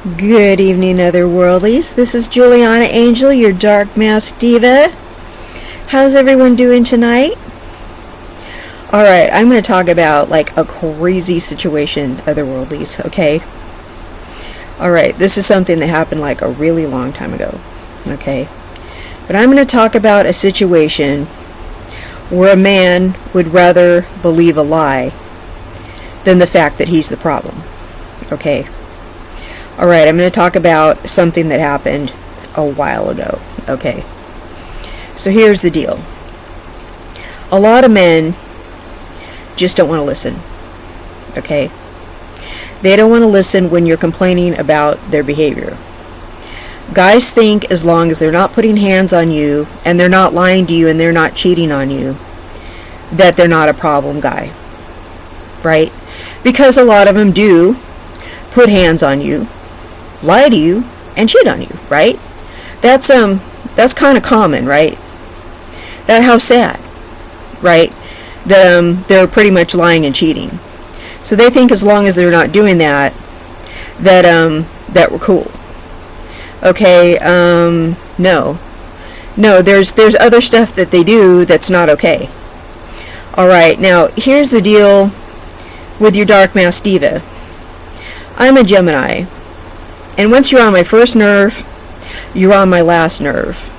Good evening, otherworldlies. This is Juliana Angel, your Dark Mask Diva. How's everyone doing tonight? Alright, I'm going to talk about like a crazy situation, otherworldlies, okay? Alright, this is something that happened like a really long time ago, okay? But I'm going to talk about a situation where a man would rather believe a lie than the fact that he's the problem, okay? Alright, I'm going to talk about something that happened a while ago, okay? So here's the deal. A lot of men just don't want to listen, okay? They don't want to listen when you're complaining about their behavior. Guys think as long as they're not putting hands on you, and they're not lying to you, and they're not cheating on you, that they're not a problem guy, right? Because a lot of them do put hands on you, lie to you, and cheat on you, right? That's kind of common, right? That how sad, right? That they're pretty much lying and cheating. So they think as long as they're not doing that, that we're cool. Okay, no, there's other stuff that they do that's not okay. All right, now here's the deal with your Dark Mask Diva. I'm a Gemini. And once you're on my first nerve, you're on my last nerve.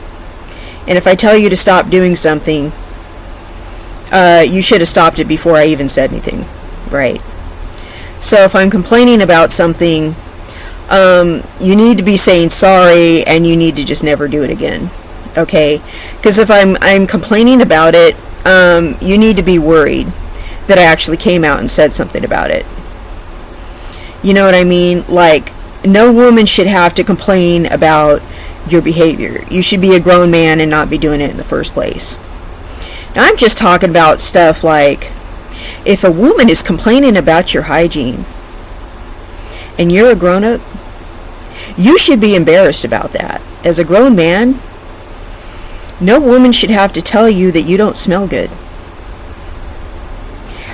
And if I tell you to stop doing something, you should have stopped it before I even said anything, right? So if I'm complaining about something, you need to be saying sorry, and you need to just never do it again, okay? Because if I'm complaining about it, you need to be worried that I actually came out and said something about it. You know what I mean? Like, no woman should have to complain about your behavior. You should be a grown man and not be doing it in the first place. Now, I'm just talking about stuff like, if a woman is complaining about your hygiene and you're a grown-up, you should be embarrassed about that. As a grown man, no woman should have to tell you that you don't smell good.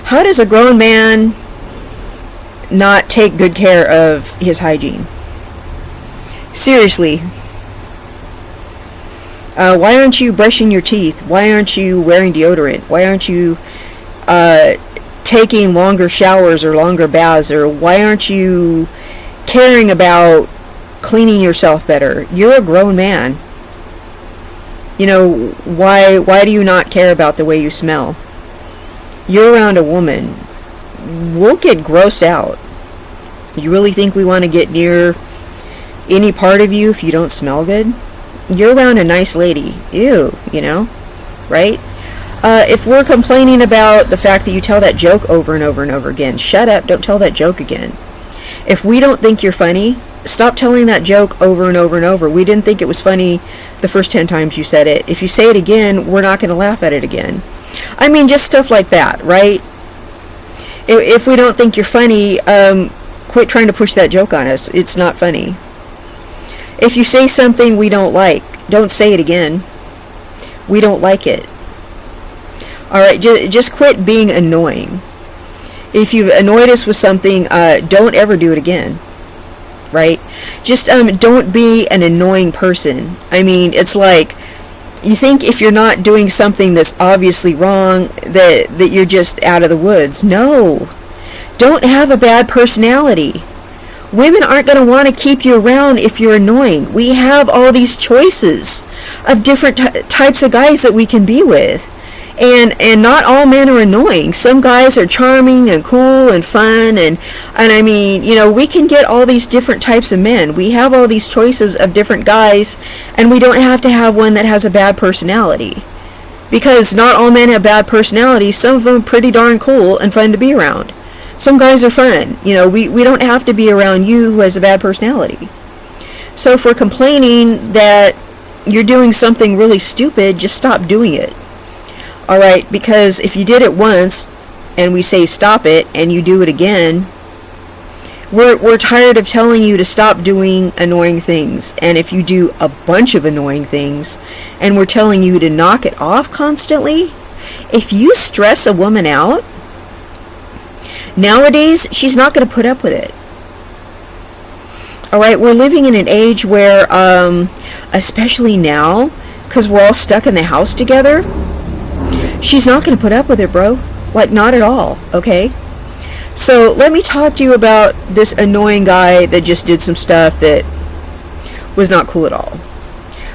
How does a grown man not take good care of his hygiene? Seriously. Why aren't you brushing your teeth? Why aren't you wearing deodorant? Why aren't you taking longer showers or longer baths? Or why aren't you caring about cleaning yourself better? You're a grown man. You know, why do you not care about the way you smell? You're around a woman. We'll get grossed out. You really think we want to get near any part of you if you don't smell good? You're around a nice lady. Ew, you know, right? If we're complaining about the fact that you tell that joke over and over and over again, shut up, don't tell that joke again. If we don't think you're funny, stop telling that joke over and over and over. We didn't think it was funny the first 10 times you said it. If you say it again, we're not going to laugh at it again. I mean, just stuff like that, right? If we don't think you're funny, quit trying to push that joke on us. It's not funny. If you say something we don't like, don't say it again. We don't like it. Alright, just quit being annoying. If you've annoyed us with something, don't ever do it again. Right? Just don't be an annoying person. I mean, it's like, you think if you're not doing something that's obviously wrong, that you're just out of the woods. No. Don't have a bad personality. Women aren't going to want to keep you around if you're annoying. We have all these choices of different types of guys that we can be with. And not all men are annoying. Some guys are charming and cool and fun. And I mean, you know, we can get all these different types of men. We have all these choices of different guys. And we don't have to have one that has a bad personality. Because not all men have bad personalities. Some of them are pretty darn cool and fun to be around. Some guys are fun. You know, we don't have to be around you who has a bad personality. So if we're complaining that you're doing something really stupid, just stop doing it. Alright, because if you did it once, and we say stop it, and you do it again, we're tired of telling you to stop doing annoying things. And if you do a bunch of annoying things, and we're telling you to knock it off constantly, if you stress a woman out, nowadays, she's not going to put up with it. All right, we're living in an age where, especially now, because we're all stuck in the house together, she's not going to put up with it, bro. Like, not at all, okay? So let me talk to you about this annoying guy that just did some stuff that was not cool at all.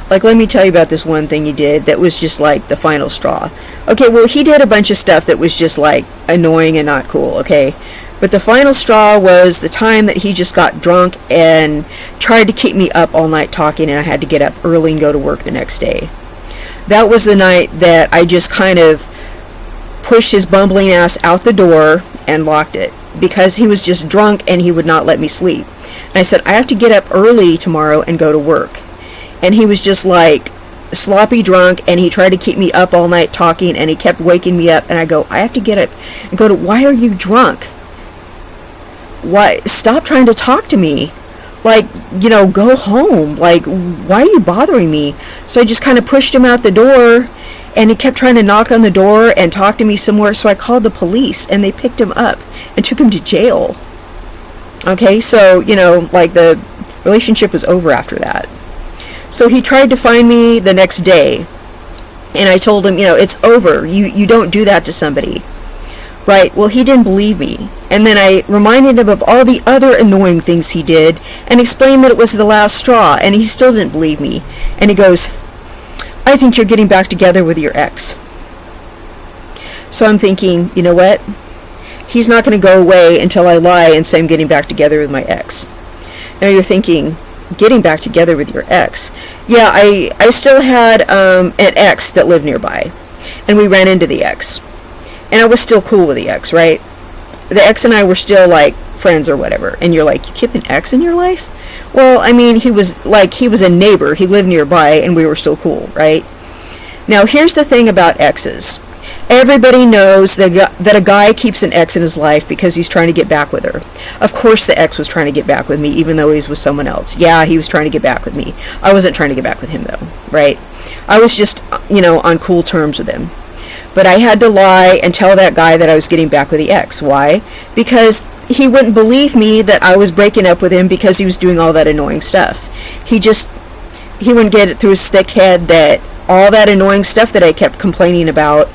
Like, let me tell you about this one thing he did that was just like the final straw. Okay, well, he did a bunch of stuff that was just like annoying and not cool, okay? But the final straw was the time that he just got drunk and tried to keep me up all night talking, and I had to get up early and go to work the next day. That was the night that I just kind of pushed his bumbling ass out the door and locked it because he was just drunk and he would not let me sleep. And I said, I have to get up early tomorrow and go to work. And he was just like sloppy drunk, and he tried to keep me up all night talking, and he kept waking me up, and I go, I have to get up and go to, why are you drunk? Why? Stop trying to talk to me. Like, you know, go home. Like, why are you bothering me? So I just kind of pushed him out the door, and he kept trying to knock on the door and talk to me some more. So I called the police, and they picked him up and took him to jail. Okay, so, you know, like, the relationship was over after that. So he tried to find me the next day, and I told him, you know, it's over. You don't do that to somebody. Right, well, he didn't believe me. And then I reminded him of all the other annoying things he did and explained that it was the last straw, and he still didn't believe me. And he goes, I think you're getting back together with your ex. So I'm thinking, you know what? He's not going to go away until I lie and say I'm getting back together with my ex. Now you're thinking, getting back together with your ex? Yeah, I still had an ex that lived nearby, and we ran into the ex. And I was still cool with the ex, right? The ex and I were still, like, friends or whatever. And you're like, you keep an ex in your life? Well, I mean, he was a neighbor. He lived nearby, and we were still cool, right? Now, here's the thing about exes. Everybody knows that a guy keeps an ex in his life because he's trying to get back with her. Of course the ex was trying to get back with me, even though he was with someone else. Yeah, he was trying to get back with me. I wasn't trying to get back with him, though, right? I was just, you know, on cool terms with him. But I had to lie and tell that guy that I was getting back with the ex. Why? Because he wouldn't believe me that I was breaking up with him because he was doing all that annoying stuff. He wouldn't get it through his thick head that all that annoying stuff that I kept complaining about,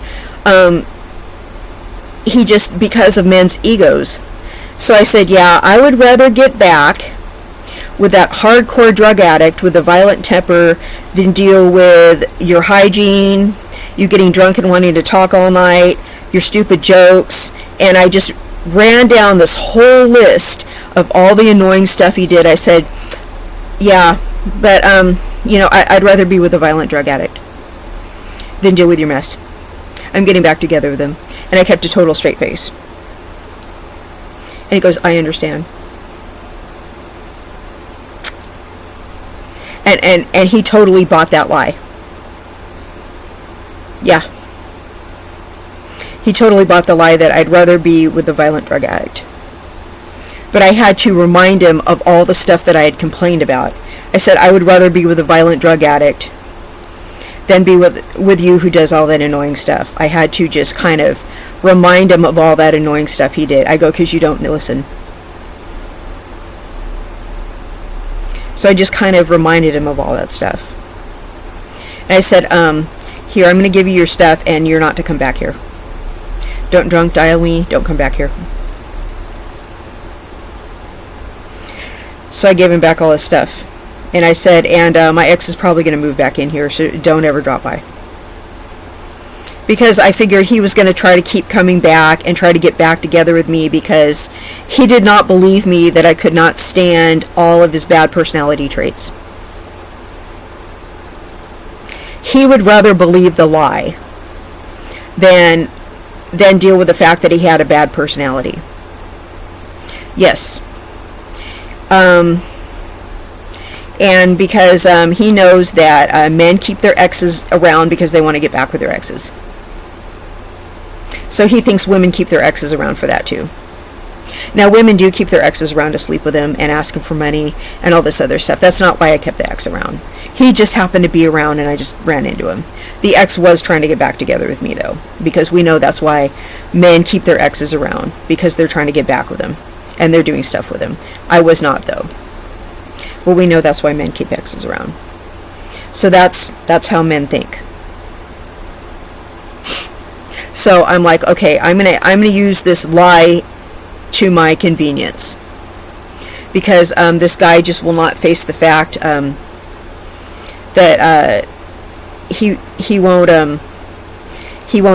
he just, because of men's egos. So I said, yeah, I would rather get back with that hardcore drug addict with a violent temper than deal with your hygiene, you getting drunk and wanting to talk all night, your stupid jokes. And I just ran down this whole list of all the annoying stuff he did. I said, yeah, but, you know, I'd rather be with a violent drug addict than deal with your mess. I'm getting back together with him. And I kept a total straight face. And he goes, I understand. And he totally bought that lie. Yeah. He totally bought the lie that I'd rather be with the violent drug addict. But I had to remind him of all the stuff that I had complained about. I said I would rather be with a violent drug addict than be with you who does all that annoying stuff. I had to just kind of remind him of all that annoying stuff he did. I go, because you don't listen. So I just kind of reminded him of all that stuff. And I said, here, I'm going to give you your stuff, and you're not to come back here. Don't drunk dial me. Don't come back here. So I gave him back all his stuff. And I said, and my ex is probably going to move back in here, so don't ever drop by. Because I figured he was going to try to keep coming back and try to get back together with me because he did not believe me that I could not stand all of his bad personality traits. He would rather believe the lie than deal with the fact that he had a bad personality. Yes. And because he knows that men keep their exes around because they want to get back with their exes. So he thinks women keep their exes around for that too. Now women do keep their exes around to sleep with them and ask them for money and all this other stuff. That's not why I kept the ex around. He just happened to be around and I just ran into him. The ex was trying to get back together with me though, because we know that's why men keep their exes around, because they're trying to get back with them and they're doing stuff with them. I was not though. Well, we know that's why men keep exes around. So that's how men think. So I'm like, okay, I'm gonna use this lie to my convenience, because this guy just will not face the fact that he won't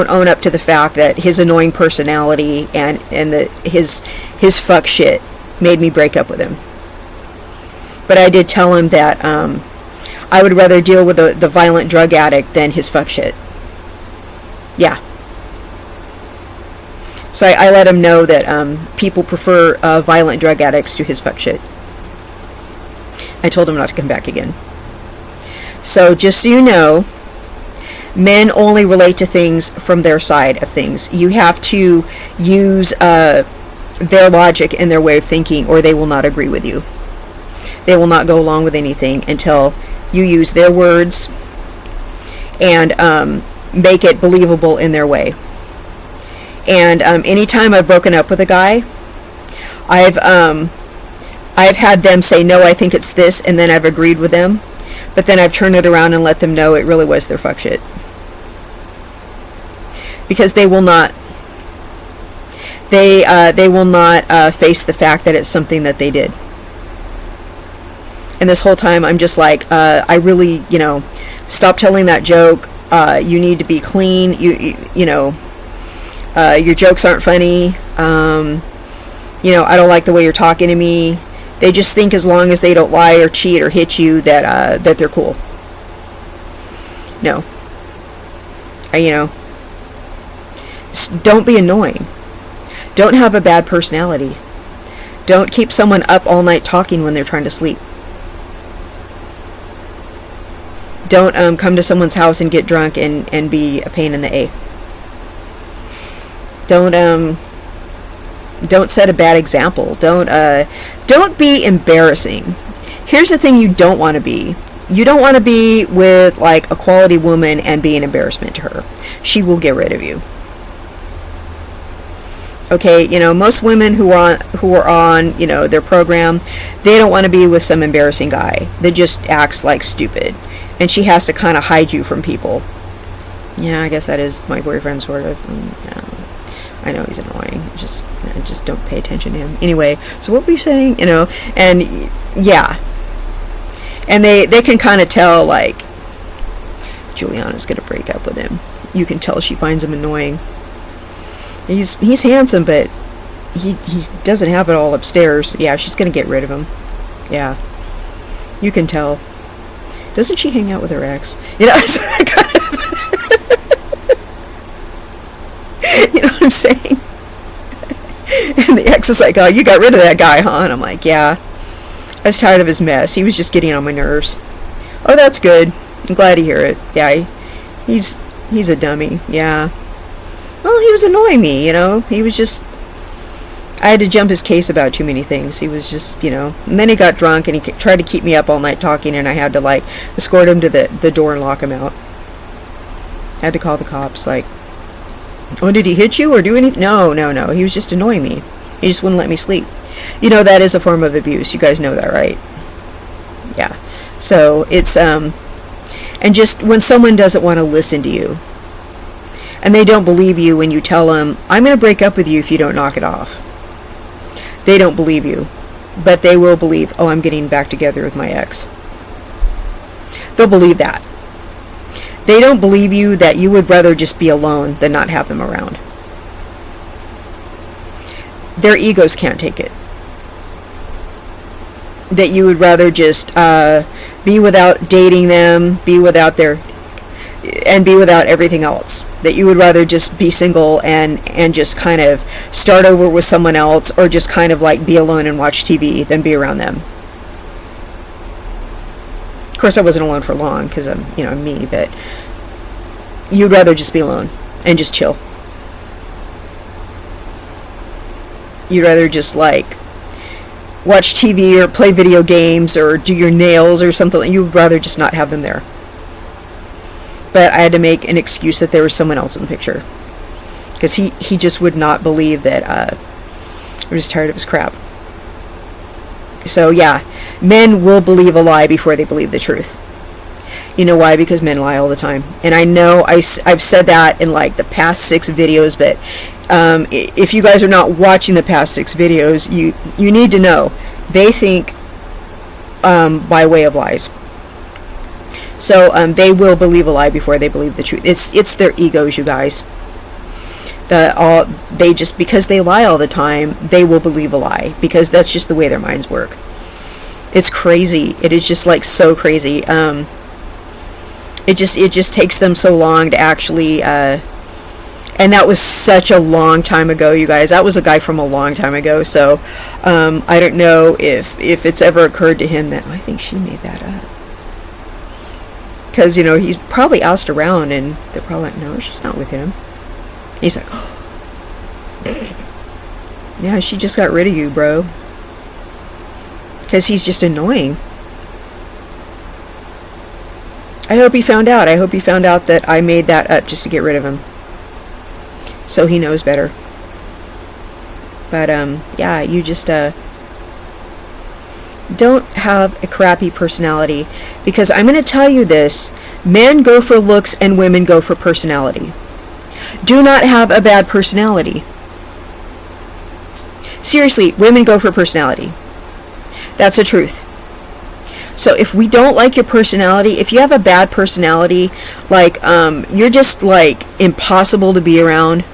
own up to the fact that his annoying personality and that his fuck shit made me break up with him. But I did tell him that I would rather deal with the violent drug addict than his fuck shit. Yeah. So I let him know that people prefer violent drug addicts to his fuck shit. I told him not to come back again. So just so you know, men only relate to things from their side of things. You have to use their logic and their way of thinking, or they will not agree with you. They will not go along with anything until you use their words and make it believable in their way. And anytime I've broken up with a guy, I've had them say, no, I think it's this, and then I've agreed with them. But then I've turned it around and let them know it really was their fuck shit. Because they will not face the fact that it's something that they did. And this whole time I'm just like, I really, stop telling that joke. You need to be clean. You know, your jokes aren't funny. I don't like the way you're talking to me. They just think as long as they don't lie or cheat or hit you that they're cool. No. Don't be annoying. Don't have a bad personality. Don't keep someone up all night talking when they're trying to sleep. Don't come to someone's house and get drunk and be a pain in the A. Don't set a bad example. Don't be embarrassing. Here's the thing you don't want to be. You don't want to be with like a quality woman and be an embarrassment to her. She will get rid of you. Okay, most women who are on, their program, they don't want to be with some embarrassing guy that just acts like stupid, and she has to kind of hide you from people. Yeah, I guess that is my boyfriend, sort of. I know he's annoying. I just don't pay attention to him. Anyway, so what were you saying? And yeah, and they can kind of tell, like, Juliana's gonna break up with him. You can tell she finds him annoying. He's handsome, but he doesn't have it all upstairs. Yeah, she's gonna get rid of him. Yeah, you can tell. Doesn't she hang out with her ex? It's kind of you know what I'm saying? And the ex was like, "Oh, you got rid of that guy, huh?" And I'm like, "Yeah, I was tired of his mess. He was just getting on my nerves." "Oh, that's good. I'm glad to hear it. Yeah, he's a dummy. Yeah. Well, he was annoying me, He was just... I had to jump his case about too many things. He was just, And then he got drunk and he tried to keep me up all night talking, and I had to, like, escort him to the door and lock him out. I had to call the cops, like, "Oh, did he hit you or do anything?" No. He was just annoying me. He just wouldn't let me sleep. That is a form of abuse. You guys know that, right? Yeah. So, it's, and just when someone doesn't want to listen to you, and they don't believe you when you tell them, "I'm going to break up with you if you don't knock it off." They don't believe you. But they will believe, "Oh, I'm getting back together with my ex." They'll believe that. They don't believe you that you would rather just be alone than not have them around. Their egos can't take it. That you would rather just be without dating them, be without everything else. That you would rather just be single and just kind of start over with someone else, or just kind of like be alone and watch TV than be around them. Of course, I wasn't alone for long because I'm me, but you'd rather just be alone and just chill. You'd rather just like watch TV or play video games or do your nails or something. You'd rather just not have them there. But I had to make an excuse that there was someone else in the picture, because he just would not believe that I was tired of his crap. So yeah, Men will believe a lie before they believe the truth. You know why? Because men lie all the time. And I know I've said that in like the past 6 videos, but if you guys are not watching the past 6 videos, you need to know. They think by way of lies. So they will believe a lie before they believe the truth. It's their egos, you guys. They just, because they lie all the time, they will believe a lie, because that's just the way their minds work. It's crazy. It is just like so crazy. It just takes them so long to actually, and that was such a long time ago, you guys. That was a guy from a long time ago. So I don't know if it's ever occurred to him that, I think she made that up. Because, you know, he's probably asked around, and they're probably like, no, she's not with him. He's like, oh. Yeah, she just got rid of you, bro. Because he's just annoying. I hope he found out. I hope he found out that I made that up just to get rid of him. So he knows better. But, yeah, you just, don't have a crappy personality, because I'm going to tell you this: men go for looks and women go for personality. Do not have a bad personality. Seriously, women go for personality. That's the truth. So if we don't like your personality, if you have a bad personality, like you're just like impossible to be around,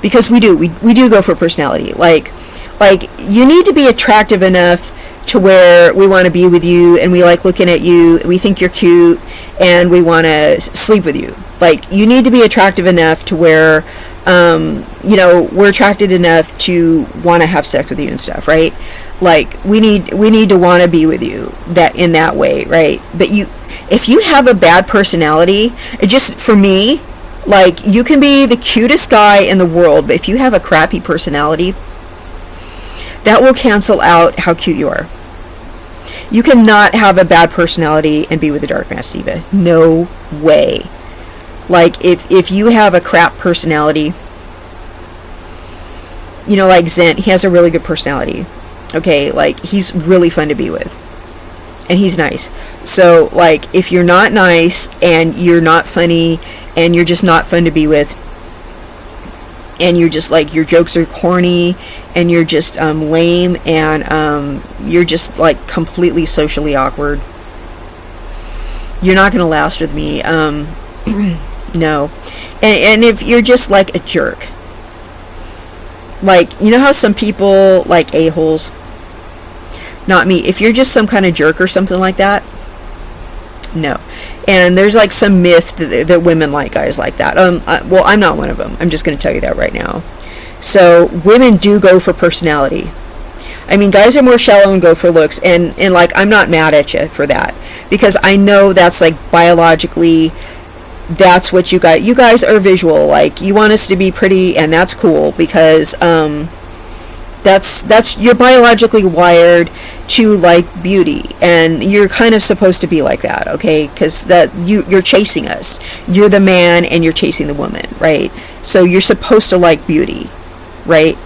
because we do go for personality. Like you need to be attractive enough to where we want to be with you, and we like looking at you, we think you're cute, and we want to sleep with you. Like, you need to be attractive enough to where, you know, we're attracted enough to want to have sex with you and stuff, right? Like, we need to want to be with you that in that way, right? But if you have a bad personality, it just, for me, like, you can be the cutest guy in the world, but if you have a crappy personality, that will cancel out how cute you are. You cannot have a bad personality and be with a Dark Mask Diva. No way. Like, if you have a crap personality, you know, like Zent, he has a really good personality. Okay, like, he's really fun to be with. And he's nice. So, like, if you're not nice, and you're not funny, and you're just not fun to be with, and you're just like, your jokes are corny, and you're just lame, and you're just like completely socially awkward, you're not going to last with me. No. And if you're just like a jerk, like, you know how some people like a-holes? Not me. If you're just some kind of jerk or something like that, no. And there's like some myth that women like guys like that. Well, I'm not one of them. I'm just going to tell you that right now. So women do go for personality. I mean, guys are more shallow and go for looks, and like, I'm not mad at you for that, because I know that's like biologically, that's what you got. You guys are visual. Like, you want us to be pretty, and that's cool, because that's you're biologically wired to like beauty, and you're kind of supposed to be like that, okay? Because that you're chasing us. You're the man, and you're chasing the woman, right? So you're supposed to like beauty, right?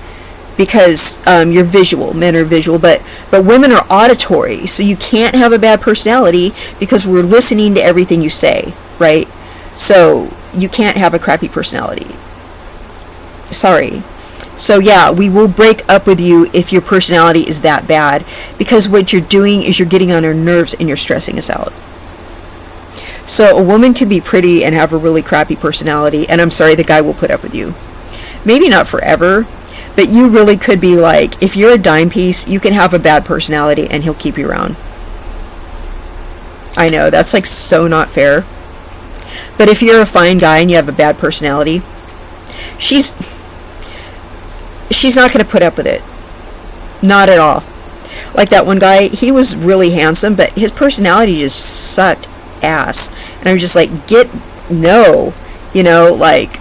Because you're visual. Men are visual, but women are auditory. So you can't have a bad personality, because we're listening to everything you say, right? So you can't have a crappy personality. Sorry. So yeah, we will break up with you if your personality is that bad, because what you're doing is you're getting on our nerves and you're stressing us out. So a woman can be pretty and have a really crappy personality, and I'm sorry, the guy will put up with you. Maybe not forever, but you really could be like, if you're a dime piece, you can have a bad personality and he'll keep you around. I know, that's like so not fair. But if you're a fine guy and you have a bad personality, she's not going to put up with it. Not at all. Like that one guy, he was really handsome, but his personality just sucked ass. And I was just like, no. You know, like,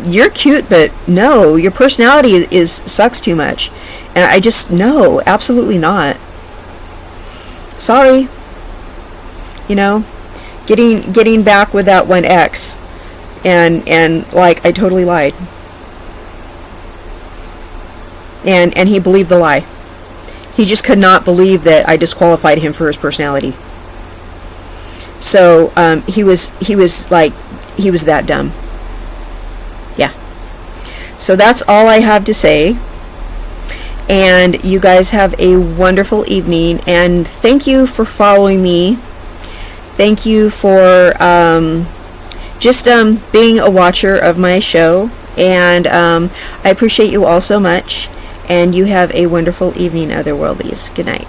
you're cute, but no, your personality is sucks too much. And I just, no, absolutely not. Sorry. You know, getting back with that one ex, and like, I totally lied. And he believed the lie. He just could not believe that I disqualified him for his personality. So he was that dumb. Yeah. So that's all I have to say. And you guys have a wonderful evening. And thank you for following me. Thank you for just being a watcher of my show. And I appreciate you all so much. And you have a wonderful evening, Otherworldlies. Good night.